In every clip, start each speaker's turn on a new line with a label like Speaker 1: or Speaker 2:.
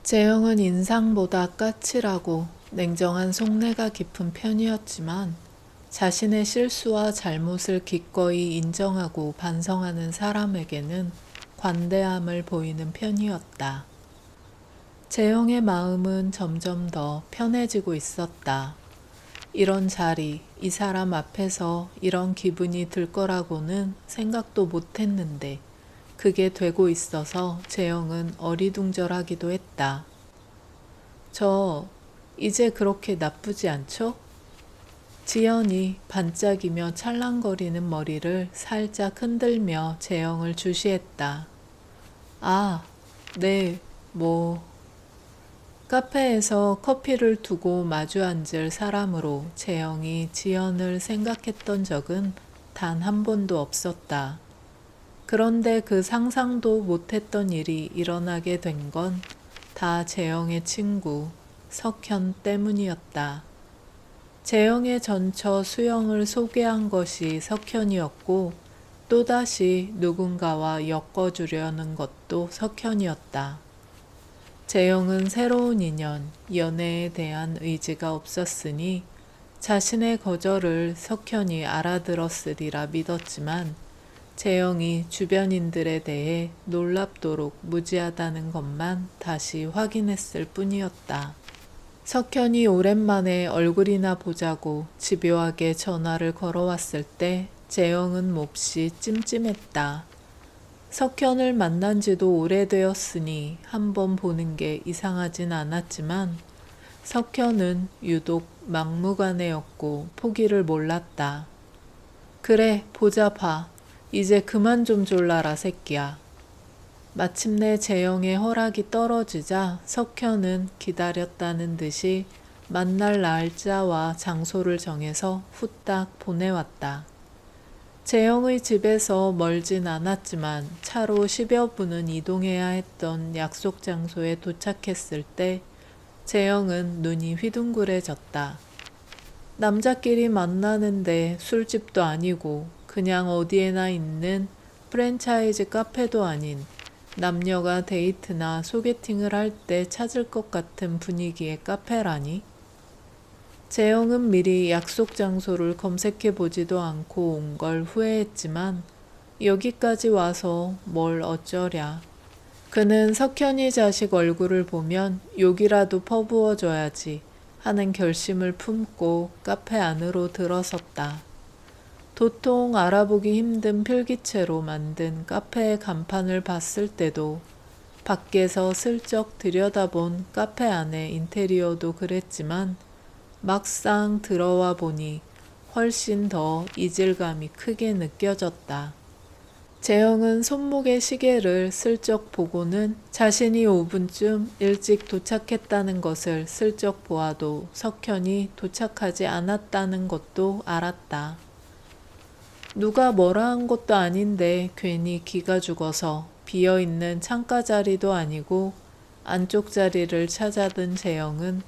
Speaker 1: 재영은 인상보다 까칠하고 냉정한 속내가 깊은 편이었지만 자신의 실수와 잘못을 기꺼이 인정하고 반성하는 사람에게는 관대함을 보이는 편이었다. 재영의 마음은 점점 더 편해지고 있었다. 이런 자리, 이 사람 앞에서 이런 기분이 들 거라고는 생각도 못했는데 그게 되고 있어서 재영은 어리둥절하기도 했다. 이제 그렇게 나쁘지 않죠? 지연이 반짝이며 찰랑거리는 머리를 살짝 흔들며 재영을 주시했다. 아, 네, 뭐. 카페에서 커피를 두고 마주 앉을 사람으로 재영이 지연을 생각했던 적은 단 한 번도 없었다. 그런데 그 상상도 못했던 일이 일어나게 된 건 다 재영의 친구 석현 때문이었다. 재영의 전처 수영을 소개한 것이 석현이었고 또다시 누군가와 엮어주려는 것도 석현이었다. 재영은 새로운 인연, 연애에 대한 의지가 없었으니 자신의 거절을 석현이 알아들었으리라 믿었지만 재영이 주변인들에 대해 놀랍도록 무지하다는 것만 다시 확인했을 뿐이었다. 석현이 오랜만에 얼굴이나 보자고 집요하게 전화를 걸어왔을 때 재영은 몹시 찜찜했다. 석현을 만난 지도 오래되었으니 한번 보는 게 이상하진 않았지만 석현은 유독 막무가내였고 포기를 몰랐다. 그래, 보자 봐. 이제 그만 좀 졸라라 새끼야. 마침내 재영의 허락이 떨어지자 석현은 기다렸다는 듯이 만날 날짜와 장소를 정해서 후딱 보내왔다. 재영의 집에서 멀진 않았지만 차로 10여 분은 이동해야 했던 약속 장소에 도착했을 때 재영은 눈이 휘둥그레졌다. 남자끼리 만나는데 술집도 아니고 그냥 어디에나 있는 프랜차이즈 카페도 아닌 남녀가 데이트나 소개팅을 할 때 찾을 것 같은 분위기의 카페라니? 재영은 미리 약속 장소를 검색해 보지도 않고 온 걸 후회했지만 여기까지 와서 뭘 어쩌랴. 그는 석현이 자식 얼굴을 보면 욕이라도 퍼부어줘야지 하는 결심을 품고 카페 안으로 들어섰다. 도통 알아보기 힘든 필기체로 만든 카페의 간판을 봤을 때도 밖에서 슬쩍 들여다본 카페 안의 인테리어도 그랬지만 막상 들어와 보니 훨씬 더 이질감이 크게 느껴졌다. 재영은 손목의 시계를 슬쩍 보고는 자신이 5분쯤 일찍 도착했다는 것을 슬쩍 보아도 석현이 도착하지 않았다는 것도 알았다. 누가 뭐라 한 것도 아닌데 괜히 기가 죽어서 비어있는 창가 자리도 아니고 안쪽 자리를 찾아든 재영은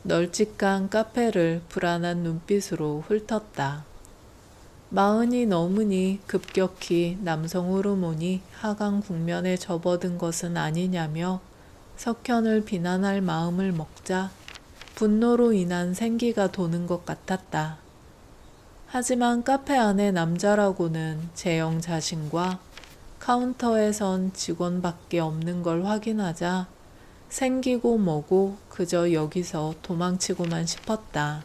Speaker 1: 널찍한 카페를 불안한 눈빛으로 훑었다. 마흔이 넘으니 급격히 남성 호르몬이 하강 국면에 접어든 것은 아니냐며 석현을 비난할 마음을 먹자 분노로 인한 생기가 도는 것 같았다. 하지만 카페 안의 남자라고는 재영 자신과 카운터에 선 직원밖에 없는 걸 확인하자 생기고 뭐고 그저 여기서 도망치고만 싶었다.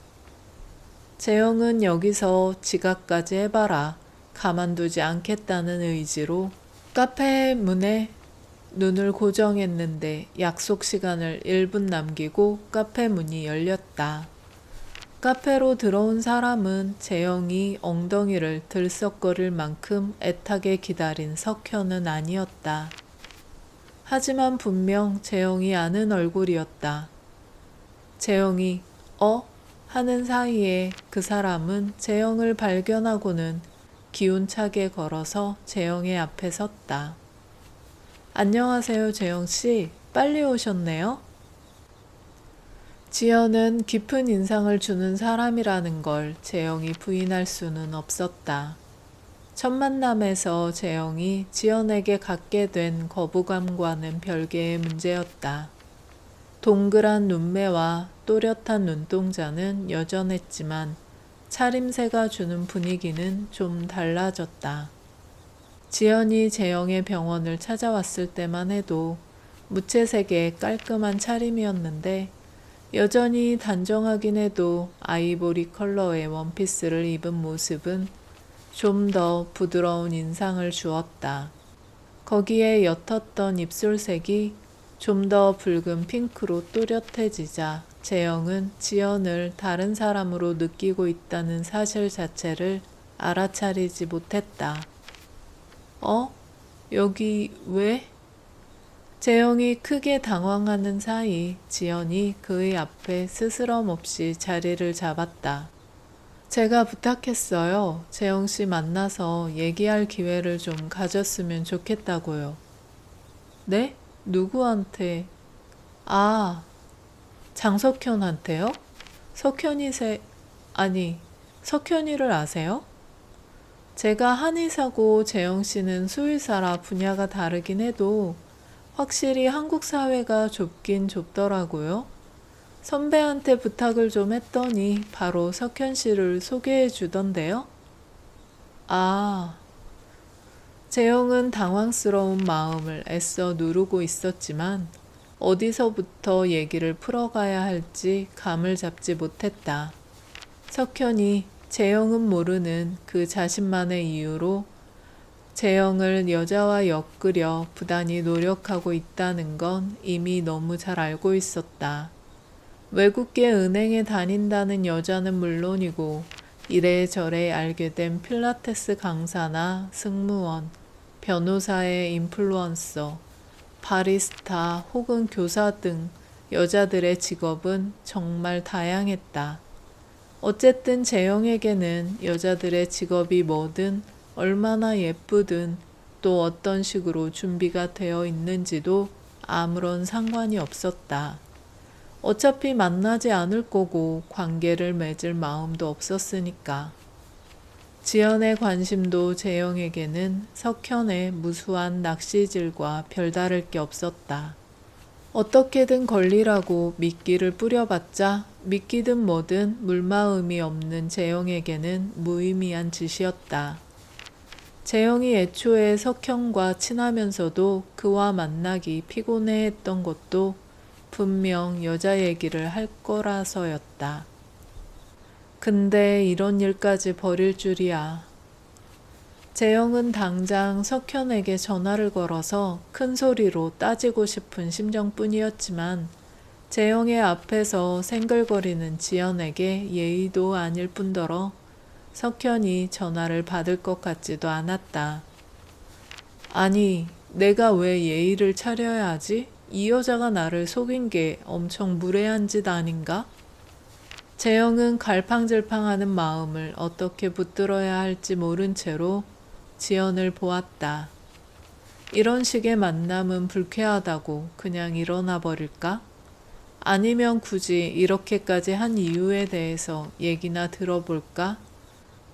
Speaker 1: 재영은 여기서 지각까지 해봐라 가만두지 않겠다는 의지로 카페 문에 눈을 고정했는데 약속 시간을 1분 남기고 카페 문이 열렸다. 카페로 들어온 사람은 재영이 엉덩이를 들썩거릴 만큼 애타게 기다린 석현은 아니었다. 하지만 분명 재영이 아는 얼굴이었다. 재영이 하는 사이에 그 사람은 재영을 발견하고는 기운차게 걸어서 재영의 앞에 섰다. 안녕하세요, 재영씨. 빨리 오셨네요. 지연은 깊은 인상을 주는 사람이라는 걸 재영이 부인할 수는 없었다. 첫 만남에서 재영이 지연에게 갖게 된 거부감과는 별개의 문제였다. 동그란 눈매와 또렷한 눈동자는 여전했지만 차림새가 주는 분위기는 좀 달라졌다. 지연이 재영의 병원을 찾아왔을 때만 해도 무채색의 깔끔한 차림이었는데 여전히 단정하긴 해도 아이보리 컬러의 원피스를 입은 모습은 좀 더 부드러운 인상을 주었다. 거기에 옅었던 입술색이 좀 더 붉은 핑크로 또렷해지자 재영은 지연을 다른 사람으로 느끼고 있다는 사실 자체를 알아차리지 못했다. 여기 왜? 재영이 크게 당황하는 사이 지연이 그의 앞에 스스럼 없이 자리를 잡았다. 제가 부탁했어요. 재영 씨 만나서 얘기할 기회를 좀 가졌으면 좋겠다고요. 네? 누구한테? 아, 장석현한테요? 석현이를 아세요? 제가 한의사고 재영 씨는 수의사라 분야가 다르긴 해도 확실히 한국 사회가 좁긴 좁더라고요. 선배한테 부탁을 좀 했더니 바로 석현 씨를 소개해 주던데요. 아, 재영은 당황스러운 마음을 애써 누르고 있었지만 어디서부터 얘기를 풀어가야 할지 감을 잡지 못했다. 석현이 재영은 모르는 그 자신만의 이유로 재영을 여자와 엮으려 부단히 노력하고 있다는 건 이미 너무 잘 알고 있었다. 외국계 은행에 다닌다는 여자는 물론이고 이래저래 알게 된 필라테스 강사나 승무원, 변호사의 인플루언서, 바리스타 혹은 교사 등 여자들의 직업은 정말 다양했다. 어쨌든 재영에게는 여자들의 직업이 뭐든 얼마나 예쁘든 또 어떤 식으로 준비가 되어 있는지도 아무런 상관이 없었다. 어차피 만나지 않을 거고 관계를 맺을 마음도 없었으니까. 지연의 관심도 재영에게는 석현의 무수한 낚시질과 별다를 게 없었다. 어떻게든 걸리라고 미끼를 뿌려봤자 미끼든 뭐든 물마음이 없는 재영에게는 무의미한 짓이었다. 재영이 애초에 석현과 친하면서도 그와 만나기 피곤해했던 것도 분명 여자 얘기를 할 거라서였다. 근데 이런 일까지 벌일 줄이야. 재영은 당장 석현에게 전화를 걸어서 큰 소리로 따지고 싶은 심정뿐이었지만 재영의 앞에서 생글거리는 지연에게 예의도 아닐 뿐더러 석현이 전화를 받을 것 같지도 않았다. 아니, 내가 왜 예의를 차려야 하지? 이 여자가 나를 속인 게 엄청 무례한 짓 아닌가? 재영은 갈팡질팡하는 마음을 어떻게 붙들어야 할지 모른 채로 지연을 보았다. 이런 식의 만남은 불쾌하다고 그냥 일어나 버릴까? 아니면 굳이 이렇게까지 한 이유에 대해서 얘기나 들어볼까?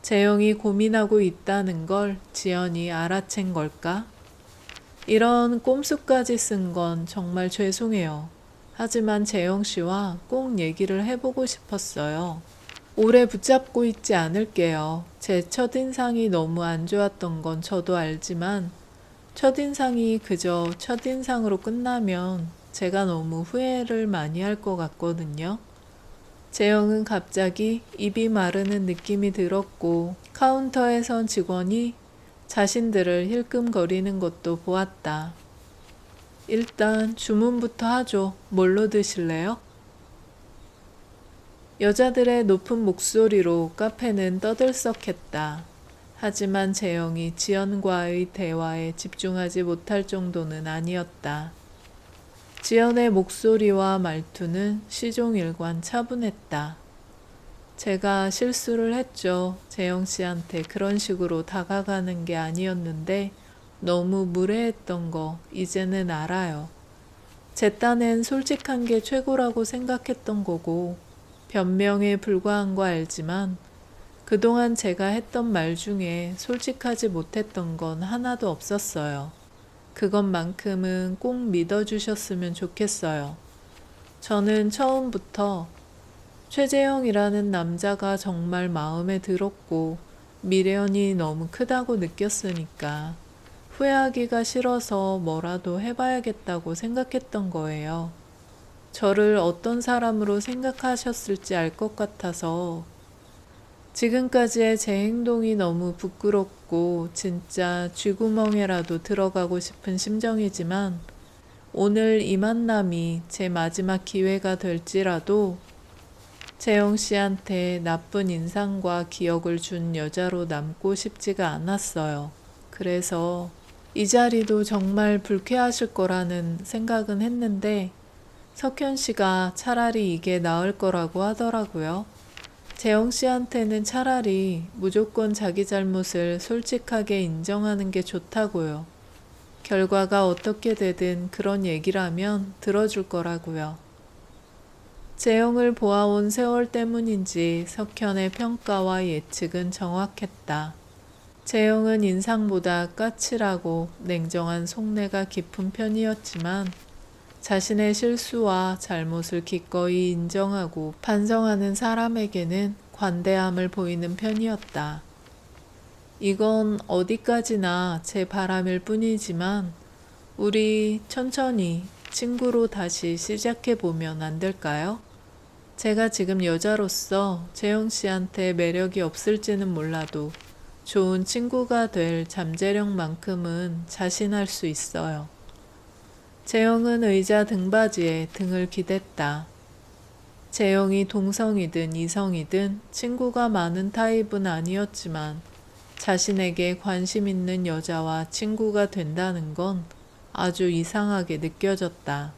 Speaker 1: 재영이 고민하고 있다는 걸 지연이 알아챈 걸까? 이런 꼼수까지 쓴 건 정말 죄송해요. 하지만 재영 씨와 꼭 얘기를 해보고 싶었어요. 오래 붙잡고 있지 않을게요. 제 첫인상이 너무 안 좋았던 건 저도 알지만 첫인상이 그저 첫인상으로 끝나면 제가 너무 후회를 많이 할 것 같거든요. 재영은 갑자기 입이 마르는 느낌이 들었고 카운터에 선 직원이 자신들을 힐끔거리는 것도 보았다. 일단 주문부터 하죠. 뭘로 드실래요? 여자들의 높은 목소리로 카페는 떠들썩했다. 하지만 재영이 지연과의 대화에 집중하지 못할 정도는 아니었다. 지연의 목소리와 말투는 시종일관 차분했다. 제가 실수를 했죠. 재영 씨한테 그런 식으로 다가가는 게 아니었는데 너무 무례했던 거 이제는 알아요. 제 딴엔 솔직한 게 최고라고 생각했던 거고 변명에 불과한 거 알지만 그동안 제가 했던 말 중에 솔직하지 못했던 건 하나도 없었어요. 그것만큼은 꼭 믿어주셨으면 좋겠어요. 저는 처음부터 최재형이라는 남자가 정말 마음에 들었고 미련이 너무 크다고 느꼈으니까 후회하기가 싫어서 뭐라도 해봐야겠다고 생각했던 거예요. 저를 어떤 사람으로 생각하셨을지 알 것 같아서 지금까지의 제 행동이 너무 부끄럽고 진짜 쥐구멍에라도 들어가고 싶은 심정이지만 오늘 이 만남이 제 마지막 기회가 될지라도 재영 씨한테 나쁜 인상과 기억을 준 여자로 남고 싶지가 않았어요. 그래서 이 자리도 정말 불쾌하실 거라는 생각은 했는데 석현 씨가 차라리 이게 나을 거라고 하더라고요. 재영 씨한테는 차라리 무조건 자기 잘못을 솔직하게 인정하는 게 좋다고요. 결과가 어떻게 되든 그런 얘기라면 들어줄 거라고요. 재영을 보아온 세월 때문인지 석현의 평가와 예측은 정확했다. 재영은 인상보다 까칠하고 냉정한 속내가 깊은 편이었지만 자신의 실수와 잘못을 기꺼이 인정하고 반성하는 사람에게는 관대함을 보이는 편이었다. 이건 어디까지나 제 바람일 뿐이지만 우리 천천히 친구로 다시 시작해보면 안 될까요? 제가 지금 여자로서 재영 씨한테 매력이 없을지는 몰라도 좋은 친구가 될 잠재력만큼은 자신할 수 있어요. 재영은 의자 등받이에 등을 기댔다. 재영이 동성이든 이성이든 친구가 많은 타입은 아니었지만 자신에게 관심 있는 여자와 친구가 된다는 건 아주 이상하게 느껴졌다.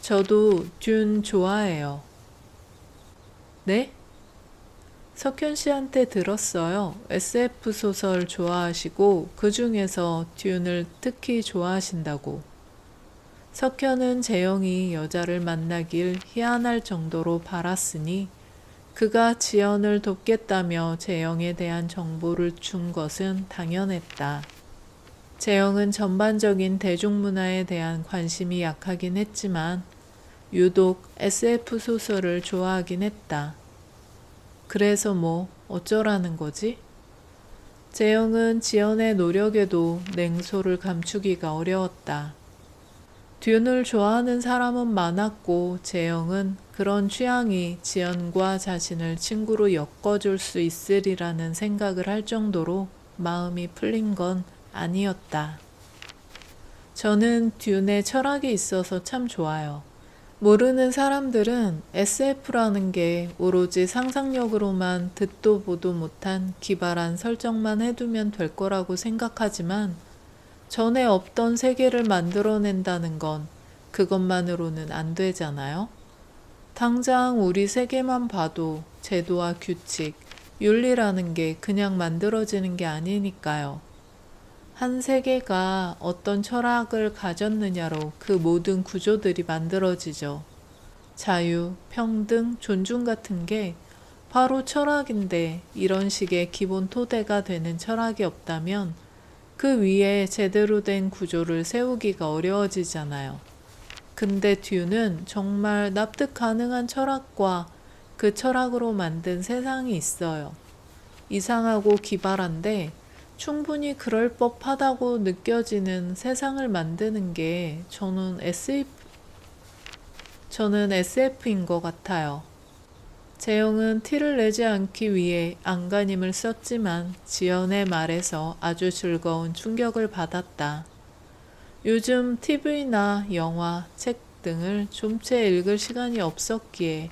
Speaker 1: 저도 듄 좋아해요. 네? 석현 씨한테 들었어요. SF 소설 좋아하시고 그 중에서 듄을 특히 좋아하신다고. 석현은 재영이 여자를 만나길 희한할 정도로 바랐으니 그가 지연을 돕겠다며 재영에 대한 정보를 준 것은 당연했다. 재영은 전반적인 대중문화에 대한 관심이 약하긴 했지만 유독 SF 소설을 좋아하긴 했다. 그래서 뭐 어쩌라는 거지? 재영은 지연의 노력에도 냉소를 감추기가 어려웠다. 듄을 좋아하는 사람은 많았고 재영은 그런 취향이 지연과 자신을 친구로 엮어줄 수 있으리라는 생각을 할 정도로 마음이 풀린 건 아니었다. 저는 듄의 철학이 있어서 참 좋아요. 모르는 사람들은 SF라는 게 오로지 상상력으로만 듣도 보도 못한 기발한 설정만 해두면 될 거라고 생각하지만 전에 없던 세계를 만들어낸다는 건 그것만으로는 안 되잖아요. 당장 우리 세계만 봐도 제도와 규칙, 윤리라는 게 그냥 만들어지는 게 아니니까요. 한 세계가 어떤 철학을 가졌느냐로 그 모든 구조들이 만들어지죠. 자유, 평등, 존중 같은 게 바로 철학인데 이런 식의 기본 토대가 되는 철학이 없다면 그 위에 제대로 된 구조를 세우기가 어려워지잖아요. 근데 듄은 정말 납득 가능한 철학과 그 철학으로 만든 세상이 있어요. 이상하고 기발한데 충분히 그럴 법하다고 느껴지는 세상을 만드는 게 저는 SF인 것 같아요. 재영은 티를 내지 않기 위해 안간힘을 썼지만 지연의 말에서 아주 즐거운 충격을 받았다. 요즘 TV나 영화, 책 등을 좀채 읽을 시간이 없었기에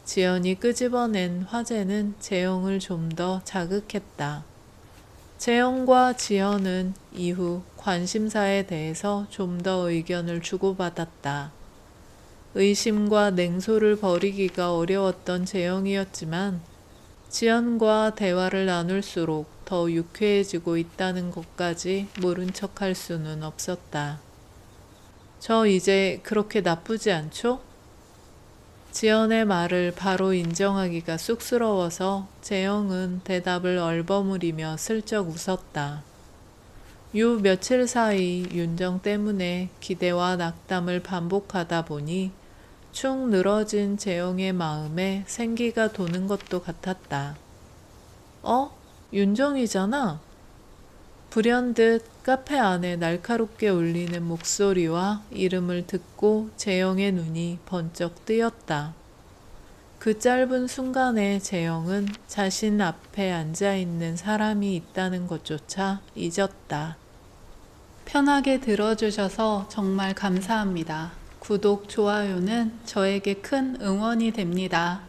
Speaker 1: 지연이 끄집어낸 화제는 재영을 좀 더 자극했다. 재영과 지연은 이후 관심사에 대해서 좀 더 의견을 주고받았다. 의심과 냉소를 버리기가 어려웠던 재영이었지만 지연과 대화를 나눌수록 더 유쾌해지고 있다는 것까지 모른 척할 수는 없었다. 저 이제 그렇게 나쁘지 않죠? 지연의 말을 바로 인정하기가 쑥스러워서 재영은 대답을 얼버무리며 슬쩍 웃었다. 요 며칠 사이 윤정 때문에 기대와 낙담을 반복하다 보니 축 늘어진 재영의 마음에 생기가 도는 것도 같았다. 윤정이잖아. 불현듯 카페 안에 날카롭게 울리는 목소리와 이름을 듣고 재영의 눈이 번쩍 뜨였다. 그 짧은 순간에 재영은 자신 앞에 앉아있는 사람이 있다는 것조차 잊었다. 편하게 들어주셔서 정말 감사합니다. 구독, 좋아요는 저에게 큰 응원이 됩니다.